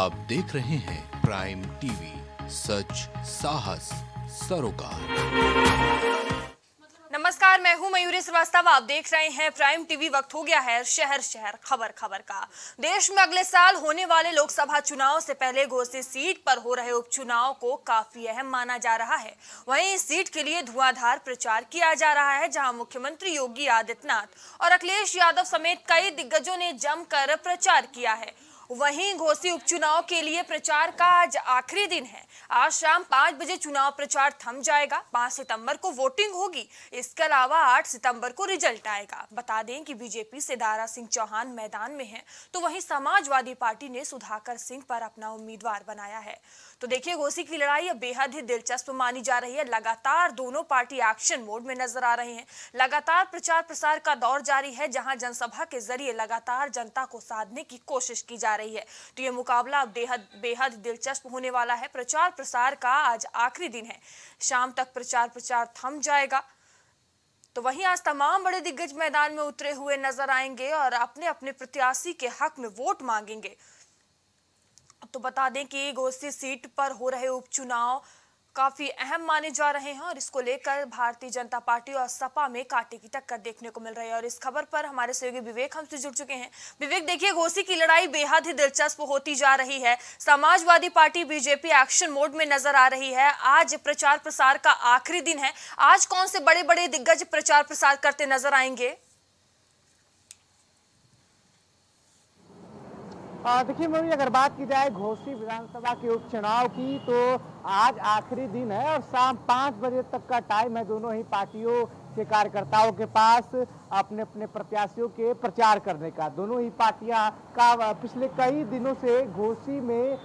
आप देख रहे हैं प्राइम टीवी, सच साहस सरोकार। नमस्कार, मैं हूं मयूरी श्रीवास्तव। आप देख रहे हैं प्राइम टीवी। वक्त हो गया है शहर शहर खबर खबर का। देश में अगले साल होने वाले लोकसभा चुनाव से पहले घोसी सीट पर हो रहे उपचुनाव को काफी अहम माना जा रहा है। वहीं इस सीट के लिए धुआंधार प्रचार किया जा रहा है, जहां मुख्यमंत्री योगी आदित्यनाथ और अखिलेश यादव समेत कई दिग्गजों ने जमकर प्रचार किया है। वहीं घोसी उपचुनाव के लिए प्रचार का आज आखिरी दिन है। आज शाम 5 बजे चुनाव प्रचार थम जाएगा। 5 सितंबर को वोटिंग होगी। इसके अलावा 8 सितंबर को रिजल्ट आएगा। बता दें कि बीजेपी से दारा सिंह चौहान मैदान में हैं, तो वहीं समाजवादी पार्टी ने सुधाकर सिंह पर अपना उम्मीदवार बनाया है। तो देखिए, घोसी की लड़ाई अब बेहद ही दिलचस्प मानी जा रही है। लगातार दोनों पार्टी एक्शन मोड में नजर आ रहे हैं। लगातार प्रचार प्रसार का दौर जारी है, जहां जनसभा के जरिए लगातार जनता को साधने की कोशिश की जा रही है। तो ये मुकाबला अब बेहद दिलचस्प होने वाला है। प्रचार प्रसार का आज आखिरी दिन है। शाम तक प्रचार थम जाएगा। तो वहीं आज तमाम बड़े दिग्गज मैदान में उतरे हुए नजर आएंगे और अपने अपने प्रत्याशी के हक में वोट मांगेंगे। तो बता दें कि घोसी सीट पर हो रहे उपचुनाव काफी अहम माने जा रहे हैं और इसको लेकर भारतीय जनता पार्टी और सपा में कांटे की टक्कर देखने को मिल रही है। और इस खबर पर हमारे सहयोगी विवेक हमसे जुड़ चुके हैं। विवेक, देखिए, घोसी की लड़ाई बेहद ही दिलचस्प होती जा रही है। Samajwadi party BJP action mode में नजर आ रही है। आज प्रचार प्रसार का आखिरी दिन है। आज कौन से बड़े बड़े दिग्गज प्रचार प्रसार करते नजर आएंगे? देखिए मयूरी, अगर बात की जाए घोसी विधानसभा के उपचुनाव की, तो आज आखिरी दिन है और शाम 5 बजे तक का टाइम है दोनों ही पार्टियों के कार्यकर्ताओं के पास अपने अपने प्रत्याशियों के प्रचार करने का। दोनों ही पार्टियां का पिछले कई दिनों से घोसी में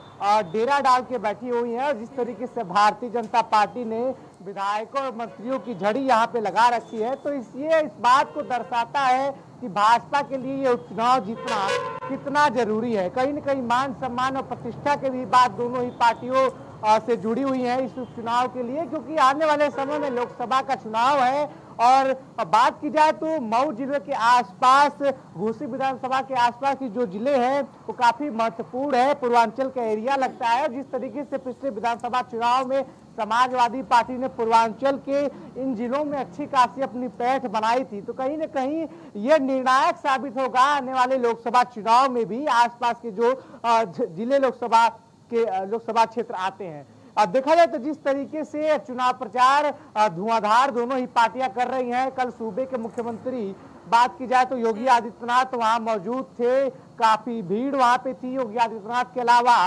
डेरा डाल के बैठी हुई हैं और जिस तरीके से भारतीय जनता पार्टी ने विधायकों और मंत्रियों की झड़ी यहाँ पे लगा रखी है, तो ये इस बात को दर्शाता है कि भाजपा के लिए ये उपचुनाव जीतना कितना जरूरी है। कहीं न कहीं मान सम्मान और प्रतिष्ठा के भी बात दोनों ही पार्टियों से जुड़ी हुई है इस उपचुनाव के लिए, क्योंकि आने वाले समय में लोकसभा का चुनाव है। और बात की जाए तो मऊ जिले के आसपास, घोसी विधानसभा के आसपास की जो जिले हैं वो काफी महत्वपूर्ण है, पूर्वांचल का एरिया लगता है। जिस तरीके से पिछले विधानसभा चुनाव में समाजवादी पार्टी ने पूर्वांचल के इन जिलों में अच्छी खासी अपनी पैठ बनाई थी, तो कहीं न कहीं ये निर्णायक साबित होगा आने वाले लोकसभा चुनाव में भी आसपास के जो जिले लोकसभा क्षेत्र आते हैं। देखा जाए तो जिस तरीके से चुनाव प्रचार धुआंधार दोनों ही पार्टियां कर रही हैं, कल सूबे के मुख्यमंत्री, बात की जाए तो योगी आदित्यनाथ वहां मौजूद थे। काफी भीड़ वहां पे थी। योगी आदित्यनाथ के अलावा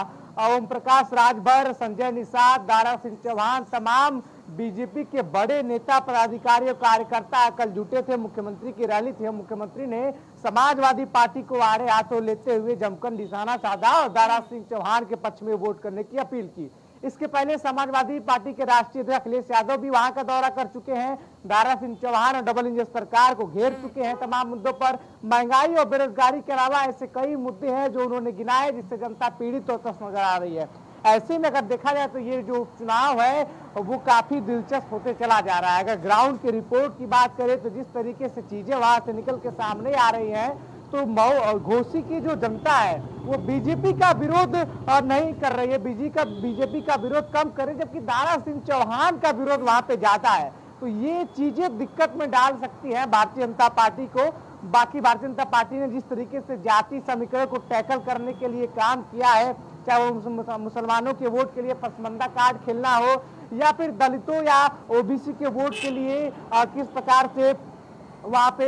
ओम प्रकाश राजभर, संजय निषाद, दारा सिंह चौहान, तमाम बीजेपी के बड़े नेता, पदाधिकारी और कार्यकर्ता कल जुटे थे। मुख्यमंत्री की रैली थी। मुख्यमंत्री ने समाजवादी पार्टी को आड़े हाथों लेते हुए जमकर निशाना साधा और दारा सिंह चौहान के पक्ष में वोट करने की अपील की। इसके पहले समाजवादी पार्टी के राष्ट्रीय अध्यक्ष अखिलेश यादव भी वहां का दौरा कर चुके हैं। दारा सिंह चौहान और डबल इंजन सरकार को घेर चुके हैं तमाम मुद्दों पर। महंगाई और बेरोजगारी के अलावा ऐसे कई मुद्दे हैं जो उन्होंने गिनाए, जिससे जनता पीड़ित और त्रस्त नजर आ रही है। ऐसे में अगर देखा जाए तो ये जो चुनाव है वो काफी दिलचस्प होते चला जा रहा है। अगर ग्राउंड की रिपोर्ट की बात करें तो जिस तरीके से चीजें वहां से निकल के सामने आ रही हैं, तो मऊ और घोसी की जो जनता है वो बीजेपी का विरोध नहीं कर रही है। बीजेपी का विरोध कम कर रही है, जबकि दारा सिंह चौहान का विरोध वहां पे ज्यादा है। तो ये चीजें दिक्कत में डाल सकती है भारतीय जनता पार्टी को। बाकी भारतीय जनता पार्टी ने जिस तरीके से जाति समीकरण को टैकल करने के लिए काम किया है, चाहे वो मुसलमानों के वोट के लिए पसमंदा कार्ड खेलना हो या फिर दलितों या ओबीसी के वोट के लिए किस प्रकार से वहां पे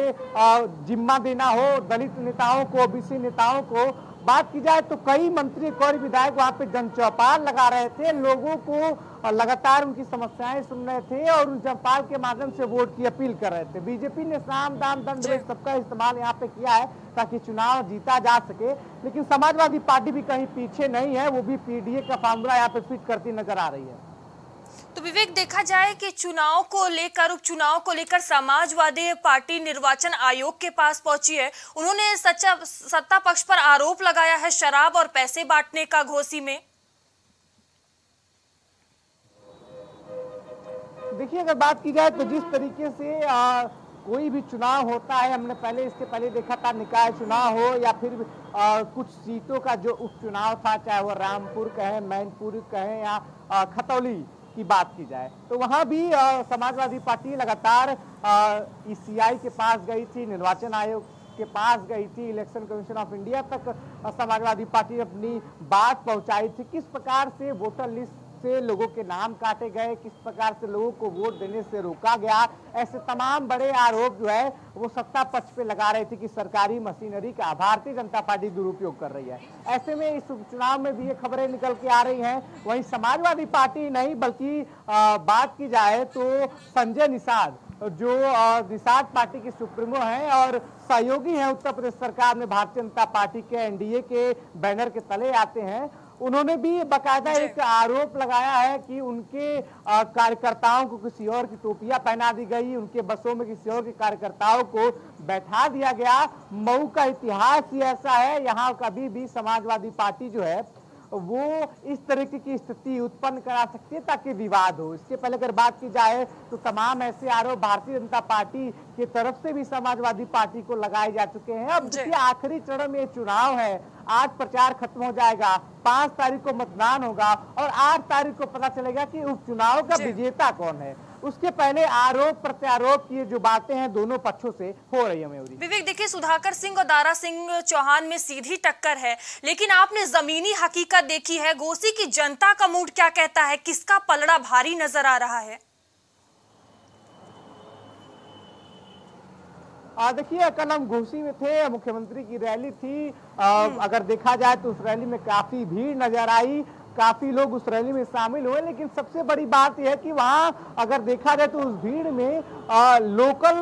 जिम्मा देना हो दलित नेताओं को, ओबीसी नेताओं को। बात की जाए तो कई मंत्री और विधायक वहां पे जन चौपाल लगा रहे थे, लोगों को लगातार उनकी समस्याएं सुन रहे थे और उन चौपाल के माध्यम से वोट की अपील कर रहे थे। बीजेपी ने साम दाम दंड भेद सबका इस्तेमाल यहाँ पे किया है ताकि चुनाव जीता जा सके, लेकिन समाजवादी पार्टी भी कहीं पीछे नहीं है। वो भी पीडीए का फार्मूला यहाँ पे फिट करती नजर आ रही है। तो विवेक, देखा जाए कि उपचुनाव को लेकर समाजवादी पार्टी निर्वाचन आयोग के पास पहुंची है। उन्होंने सत्ता पक्ष पर आरोप लगाया है शराब और पैसे बांटने का घोसी में। देखिए, अगर बात की जाए तो जिस तरीके से कोई भी चुनाव होता है, हमने पहले इसके पहले देखा था निकाय चुनाव हो या फिर कुछ सीटों का जो उपचुनाव था, चाहे वो रामपुर कहें, मैनपुर कहें या खतौली की बात की जाए, तो वहां भी समाजवादी पार्टी लगातार ईसीआई के पास गई थी, निर्वाचन आयोग के पास गई थी, इलेक्शन कमीशन ऑफ इंडिया तक समाजवादी पार्टी अपनी बात पहुंचाई थी। किस प्रकार से वोटर लिस्ट से लोगों के नाम काटे गए, किस प्रकार से लोगों को वोट देने से रोका गया, ऐसे तमाम बड़े आरोप जो है वो सत्ता पक्ष पे लगा रहे थे कि सरकारी मशीनरी का भारतीय जनता पार्टी दुरुपयोग कर रही है। ऐसे में इस उपचुनाव में भी ये खबरें निकल के आ रही हैं। वहीं समाजवादी पार्टी नहीं बल्कि बात की जाए तो संजय निषाद जो निषाद पार्टी के सुप्रीमो हैं और सहयोगी हैं उत्तर प्रदेश सरकार में भारतीय जनता पार्टी के एनडीए के बैनर के तले आते हैं, उन्होंने भी बाकायदा एक आरोप लगाया है कि उनके कार्यकर्ताओं को किसी और की टोपियां पहना दी गई, उनके बसों में किसी और के कार्यकर्ताओं को बैठा दिया गया। मऊ का इतिहास ही ऐसा है, यहाँ कभी भी समाजवादी पार्टी जो है वो इस तरीके की स्थिति उत्पन्न करा सकती है ताकि विवाद हो। इसके पहले अगर बात की जाए तो तमाम ऐसे आरोप भारतीय जनता पार्टी की तरफ से भी समाजवादी पार्टी को लगाए जा चुके हैं। अब देखिए आखिरी चरण में चुनाव है, आज प्रचार खत्म हो जाएगा, 5 तारीख को मतदान होगा और 8 तारीख को पता चलेगा कि उपचुनाव का विजेता कौन है। उसके पहले आरोप प्रत्यारोप की जो बातें हैं दोनों पक्षों से हो रही है। मयूरी, विवेक, देखिए सुधाकर सिंह और दारा सिंह चौहान में सीधी टक्कर है, लेकिन आपने जमीनी हकीकत देखी है, घोसी की जनता का मूड क्या कहता है, किसका पलड़ा भारी नजर आ रहा है? देखिए कल हम घोसी में थे, मुख्यमंत्री की रैली थी, अगर देखा जाए तो उस रैली में काफी भीड़ नजर आई, काफी लोग उस रैली में शामिल हुए, लेकिन सबसे बड़ी बात यह है कि वहां अगर देखा जाए तो उस भीड़ में लोकल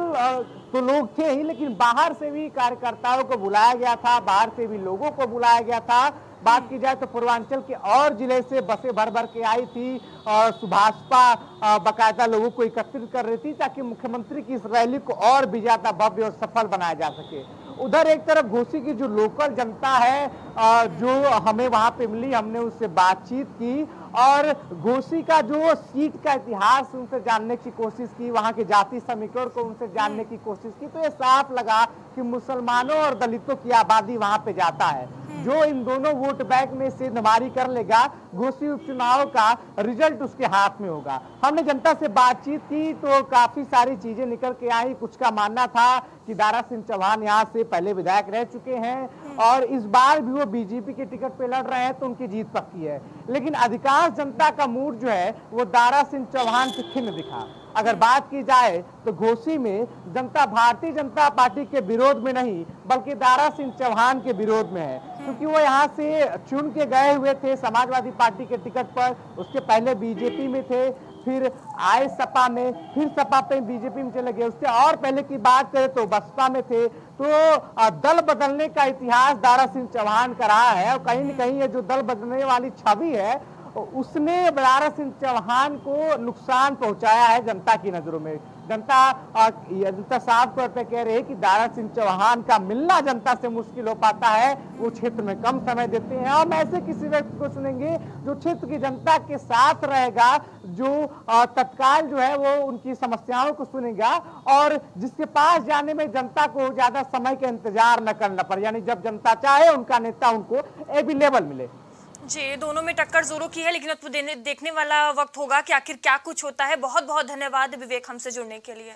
तो लोग थे ही, लेकिन बाहर से भी कार्यकर्ताओं को बुलाया गया था, बाहर से भी लोगों को बुलाया गया था। बात की जाए तो पूर्वांचल के और जिले से बसें भर भर के आई थी और सुभाषपा बाकायदा लोगों को एकत्रित कर रही थी ताकि मुख्यमंत्री की इस रैली को और भी ज्यादा भव्य और सफल बनाया जा सके। उधर एक तरफ घोसी की जो लोकल जनता है जो हमें वहां पे मिली, हमने उससे बातचीत की और घोसी का जो सीट का इतिहास उनसे जानने की कोशिश की, वहां के जाति समीकरण को उनसे जानने की कोशिश की, तो ये साफ लगा कि मुसलमानों और दलितों की आबादी वहां पे जाता है। जो इन दोनों वोट बैंक में से नमारी कर लेगा, घोसी उपचुनाव का रिजल्ट उसके हाथ में होगा। हमने जनता से बातचीत की तो काफी सारी चीजें निकल के आई। कुछ का मानना था कि दारा सिंह चौहान यहाँ से पहले विधायक रह चुके हैं और इस बार भी वो बीजेपी के टिकट पे लड़ रहे हैं तो उनकी जीत पक्की है, लेकिन अधिकांश जनता का मूड जो है वो दारा सिंह चौहान से खिन्न दिखा। अगर बात की जाए तो घोसी में जनता भारतीय जनता पार्टी के विरोध में नहीं बल्कि दारा सिंह चौहान के विरोध में है, क्योंकि वो यहाँ से चुन के गए हुए थे समाजवादी पार्टी के टिकट पर, उसके पहले बीजेपी में थे, फिर आए सपा में, फिर सपा पे बीजेपी में चले गए, उसके और पहले की बात करें तो बसपा में थे। तो दल बदलने का इतिहास दारा सिंह चौहान का रहा है और कहीं न कहीं ये जो दल बदलने वाली छवि है उसने दारा सिंह चौहान को नुकसान पहुंचाया है जनता की नजरों में। जनता साफ तौर पे कह रही है कि दारा सिंह चौहान का मिलना जनता से मुश्किल हो पाता है, वो क्षेत्र में कम समय देते हैं। हम ऐसे किसी व्यक्ति को सुनेंगे जो क्षेत्र की जनता के साथ रहेगा, जो तत्काल जो है वो उनकी समस्याओं को सुनेगा और जिसके पास जाने में जनता को ज्यादा समय का इंतजार न करना पड़े, यानी जब जनता चाहे उनका नेता उनको अवेलेबल मिले। जी, दोनों में टक्कर जोरों की है, लेकिन अब तो देखने वाला वक्त होगा कि आखिर क्या कुछ होता है। बहुत बहुत धन्यवाद विवेक हमसे जुड़ने के लिए।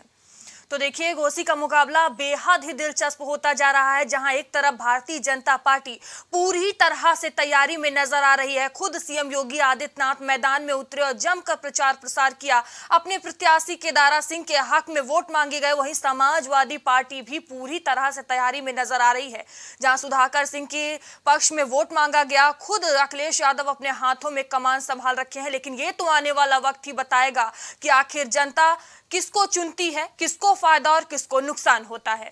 तो देखिए घोसी का मुकाबला बेहद ही दिलचस्प होता जा रहा है, जहां एक तरफ भारतीय जनता पार्टी पूरी तरह से तैयारी में नजर आ रही है। खुद सीएम योगी आदित्यनाथ मैदान में उतरे और जमकर प्रचार प्रसार किया, अपने प्रत्याशी के दारा सिंह के हक में वोट मांगे गए। वहीं समाजवादी पार्टी भी पूरी तरह से तैयारी में नजर आ रही है, जहां सुधाकर सिंह के पक्ष में वोट मांगा गया। खुद अखिलेश यादव अपने हाथों में कमान संभाल रखे हैं, लेकिन ये तो आने वाला वक्त ही बताएगा कि आखिर जनता किसको चुनती है, किसको फायदा और किसको नुकसान होता है।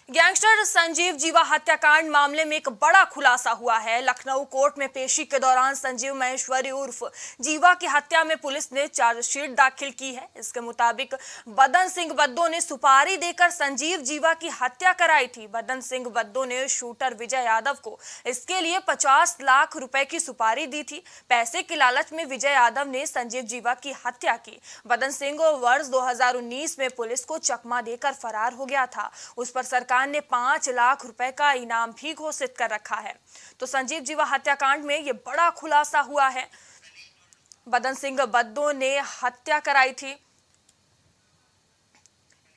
गैंगस्टर संजीव जीवा हत्याकांड मामले में एक बड़ा खुलासा हुआ है। लखनऊ कोर्ट में पेशी के दौरान संजीव महेश्वरी उर्फ जीवा की हत्या में पुलिस ने चार्जशीट दाखिल की है। इसके मुताबिक बदन सिंह बद्दो ने सुपारी देकर संजीव जीवा की हत्या कराई थी। बदन सिंह बद्दो ने शूटर विजय यादव को इसके लिए 50 लाख रुपए की सुपारी दी थी। पैसे के लालच में विजय यादव ने संजीव जीवा की हत्या की। बदन सिंह वर्ष 2019 में पुलिस को चकमा देकर फरार हो गया था। उस पर सरकार ने 5 लाख रुपए का इनाम भी घोषित कर रखा है। तो संजीव जीवा हत्याकांड में यह बड़ा खुलासा हुआ है। बदन सिंह बद्दो ने हत्या कराई थी,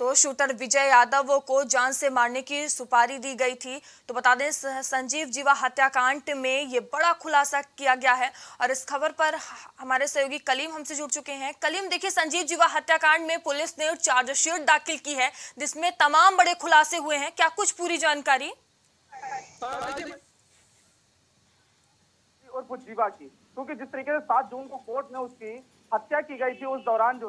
तो शूटर विजय यादव को जान से मारने की सुपारी दी गई थी। तो बता दें संजीव जीवा हत्याकांड में ये बड़ा खुलासा किया गया है। और इस खबर पर हमारे सहयोगी कलीम हमसे जुड़ चुके हैं। कलीम, देखिए, संजीव जीवा हत्याकांड में पुलिस ने चार्जशीट दाखिल की है जिसमें तमाम बड़े खुलासे हुए हैं। क्या कुछ पूरी जानकारी? और कुछ जीवा की, क्योंकि जिस तरीके से 7 जून को कोर्ट ने उसकी हत्या की गई थी, उस दौरान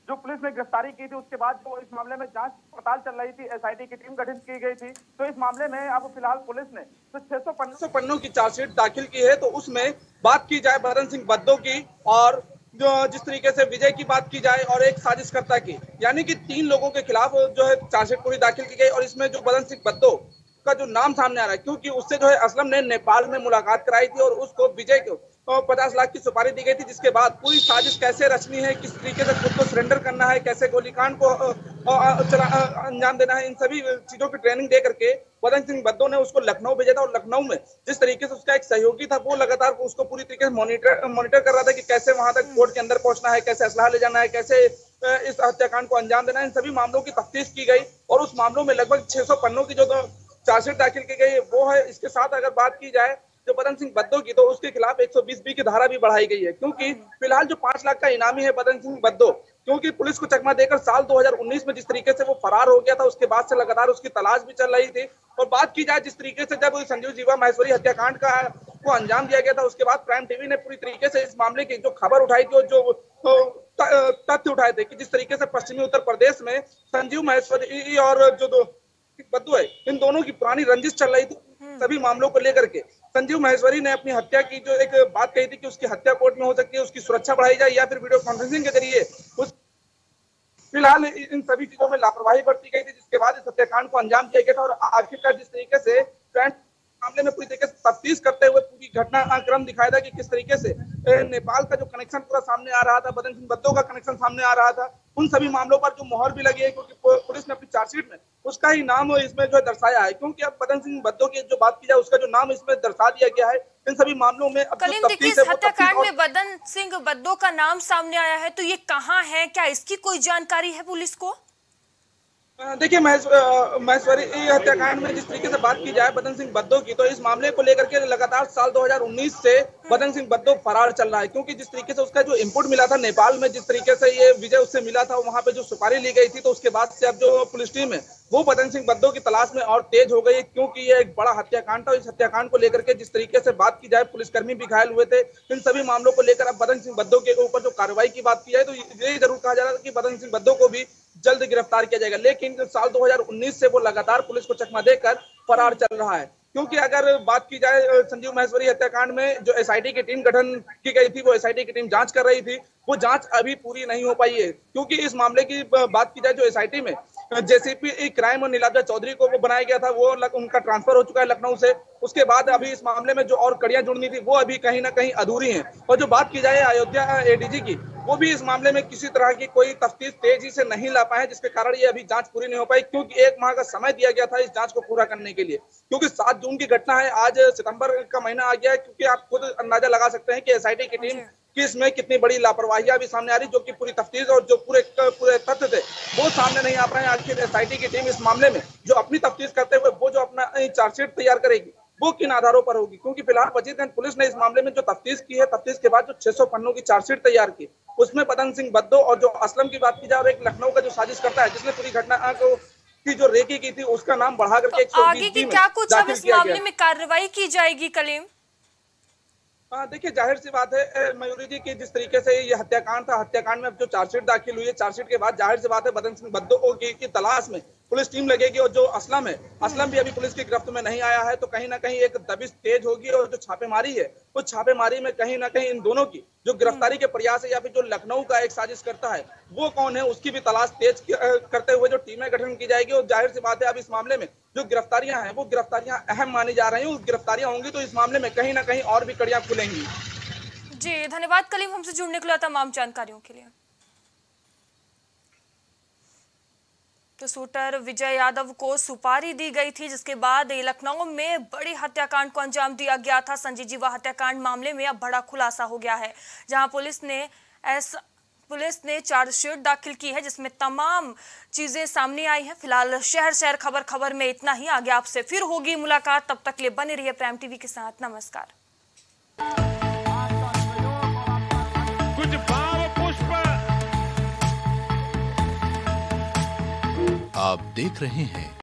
जो पुलिस ने गिरफ्तारी की थी, उसके बाद जो इस मामले में जांच पड़ताल चल रही थी, एसआईटी की टीम गठित की गई थी। तो इस मामले में अब फिलहाल पुलिस ने तो 600 पन्नों की चार्जशीट दाखिल की है। तो उसमें बात की जाए बदन सिंह बद्दो की, और जो जिस तरीके से विजय की बात की जाए, और एक साजिशकर्ता की, यानी कि 3 लोगों के खिलाफ जो है चार्जशीट पूरी दाखिल की गई। और इसमें जो बदन सिंह बद्दो का जो नाम सामने आ रहा है, क्योंकि उससे जो है असलम ने नेपाल में मुलाकात कराई थी और उसको विजय को 50 लाख की सुपारी दी गई थी। जिसके बाद पूरी साजिश कैसे रचनी है, किस तरीके से खुद को सरेंडर करना है, कैसे गोलीकांड को अंजाम देना है, इन सभी चीजों की ट्रेनिंग दे करके बदन सिंह बद्दो ने उसको लखनऊ भेजा था। और लखनऊ में जिस तरीके से उसका एक सहयोगी था, वो लगातार उसको पूरी तरीके से मॉनिटर कर रहा था कि कैसे वहां तक कोर्ट के अंदर पहुंचना है, कैसे असलाह ले जाना है, कैसे इस हत्याकांड को अंजाम देना है। इन सभी मामलों की तफ्तीश की गई और उस मामलों में लगभग 600 पन्नों की जो चार्जशीट दाखिल की गई वो है। इसके साथ अगर बात की जाए जो बदन सिंह बद्दो की, तो उसके खिलाफ 120B की धारा भी बढ़ाई गई है, क्योंकि फिलहाल जो 5 लाख का इनामी है बदन सिंह बद्दो, क्योंकि पुलिस को चकमा देकर साल 2019 में जिस तरीके से वो फरार हो गया था, उसके बाद से लगातार उसकी तलाश भी चल रही थी। और बात की जाए जिस तरीके से जब संजीव जीवा महेश्वरी हत्याकांड को अंजाम दिया गया था, उसके बाद प्राइम टीवी ने पूरी तरीके से इस मामले की जो खबर उठाई थी और जो तथ्य उठाए थे कि जिस तरीके से पश्चिमी उत्तर प्रदेश में संजीव महेश्वरी और जो बद्दो है, इन दोनों की पुरानी रंजिश चल रही थी। सभी मामलों को लेकर के संजीव महेश्वरी ने अपनी हत्या की जो एक बात कही थी कि उसकी हत्या कोर्ट में हो सकती है, उसकी सुरक्षा बढ़ाई जाए या फिर वीडियो कॉन्फ्रेंसिंग के जरिए उस फिलहाल इन सभी चीजों में लापरवाही बरती गई थी, जिसके बाद इस हत्याकांड को अंजाम दिया गया था। और आखिरकार जिस तरीके से मामले में पूरी तरीके से तफ्तीश करते हुए पूरी घटनाक्रम दिखाया था कि किस तरीके से नेपाल का जो कनेक्शन पूरा सामने आ रहा था, बदन सिंह बद्दो का कनेक्शन सामने आ रहा था, उन सभी मामलों पर जो मोहर भी लगी है, क्योंकि पुलिस ने अपनी चार्जशीट में उसका ही नाम इसमें जो है दर्शाया है। क्योंकि अब बदन सिंह बद्दो की जो बात की जाए, उसका जो नाम इसमें दर्शा दिया गया है। इन सभी मामलों में अब देखिए, हत्याकांड में बदन सिंह बद्दो का नाम सामने आया है, तो ये कहाँ है? क्या इसकी कोई जानकारी है पुलिस को? देखिए, महेश्वरी हत्याकांड में जिस तरीके से बात की जाए बदन सिंह बद्दो की, तो इस मामले को लेकर के लगातार साल 2019 से बदन सिंह बद्दो फरार चल रहा है। क्योंकि जिस तरीके से उसका जो इनपुट मिला था नेपाल में, जिस तरीके से ये विजय उससे मिला था, वहां पे जो सुपारी ली गई थी, तो उसके बाद से अब जो पुलिस टीम है वो बदन सिंह बद्दो की तलाश में और तेज हो गई है, क्योंकि ये एक बड़ा हत्याकांड था। इस हत्याकांड को लेकर के जिस तरीके से बात की जाए, पुलिसकर्मी भी घायल हुए थे। इन सभी मामलों को लेकर अब बदन सिंह बद्दो के ऊपर जो कार्रवाई की बात की जाए, तो ये जरूर कहा जा रहा था कि बदन सिंह बद्दो को भी जल्द गिरफ्तार किया जाएगा। लेकिन साल 2019 से वो लगातार पुलिस को चकमा देकर फरार चल रहा है। क्योंकि अगर बात की जाए संजीव महेश्वरी हत्याकांड में जो एसआईटी की टीम गठन की गई थी, वो एसआईटी की टीम जांच कर रही थी, वो जांच अभी पूरी नहीं हो पाई है। क्योंकि इस मामले की बात की जाए, जो एसआईटी में जेसीपी क्राइम और नीलाब्जा चौधरी को वो बनाया गया था, वो उनका ट्रांसफर हो चुका है लखनऊ से। उसके बाद अभी इस मामले में जो और कड़ियां जुड़नी थी, वो अभी कहीं ना कहीं अधूरी हैं। और जो बात की जाए अयोध्या एडीजी की, वो भी इस मामले में किसी तरह की कोई तफ्तीश तेजी से नहीं ला पाए, जिसके कारण ये अभी जांच पूरी नहीं हो पाई। क्योंकि 1 माह का समय दिया गया था इस जांच को पूरा करने के लिए। क्योंकि 7 जून की घटना है, आज सितंबर का महीना आ गया है। क्योंकि आप खुद अंदाजा लगा सकते हैं कि एसआईटी की टीम कि इसमें कितनी बड़ी लापरवाही अभी सामने आ रही, जो कि पूरी तफ्तीश और जो पूरे तथ्य थे वो सामने नहीं आ पाए। आखिर एसआईटी की टीम इस मामले में जो अपनी तफ्तीश करते हुए वो जो अपना चार्जशीट तैयार करेगी, वो किन आधारों पर होगी। क्योंकि फिलहाल वजीरगंज पुलिस ने इस मामले में जो तफ्तीश की है, तफ्तीश के बाद जो 600 पन्नों की चार्जशीट तैयार की, उसमें बदन सिंह बद्दो और जो असलम की बात की जाए और एक लखनऊ का जो साजिश करता है, जिसने पूरी घटना को की जो रेकी की थी, उसका नाम बढ़ा करके 120 में क्या कुछ अब इस मामले में कार्रवाई की जाएगी कलीम? देखिए, जाहिर सी बात है मयूरी जी की जिस तरीके से ये हत्याकांड था, हत्याकांड में अब जो चार्जशीट दाखिल हुई है, चार्जशीट के बाद जाहिर सी बात है बदन सिंह बद्दो की तलाश में पुलिस टीम लगेगी और जो असलम है, असलम भी अभी पुलिस की गिरफ्त में नहीं आया है, तो कहीं ना कहीं एक दबिश तेज होगी और जो छापेमारी है उस छापेमारी में कहीं ना कहीं इन दोनों की जो गिरफ्तारी के प्रयास है या फिर जो लखनऊ का एक साजिश करता है वो कौन है उसकी भी तलाश तेज करते हुए जो टीमें गठन की जाएगी। और जाहिर सी बात है अब इस मामले में जो गिरफ्तारियां हैं वो गिरफ्तारियां अहम मानी जा रही हैं। उस गिरफ्तारियां होंगी तो इस मामले में कहीं ना कहीं और भी कड़ियां खुलेंगी। जी धन्यवाद कलीम, हमसे जुड़ने के लिए तमाम जानकारियों के लिए। तो शूटर विजय यादव को सुपारी दी गई थी, जिसके बाद लखनऊ में बड़ी हत्याकांड को अंजाम दिया गया था। संजीवा हत्याकांड मामले में अब बड़ा खुलासा हो गया है, जहां पुलिस ने चार्जशीट दाखिल की है जिसमें तमाम चीजें सामने आई हैं। फिलहाल शहर शहर खबर में इतना ही। आगे आपसे फिर होगी मुलाकात, तब तक के लिए बने रहिए प्राइम टीवी के साथ। नमस्कार। कुछ भाव पुष्प आप देख रहे हैं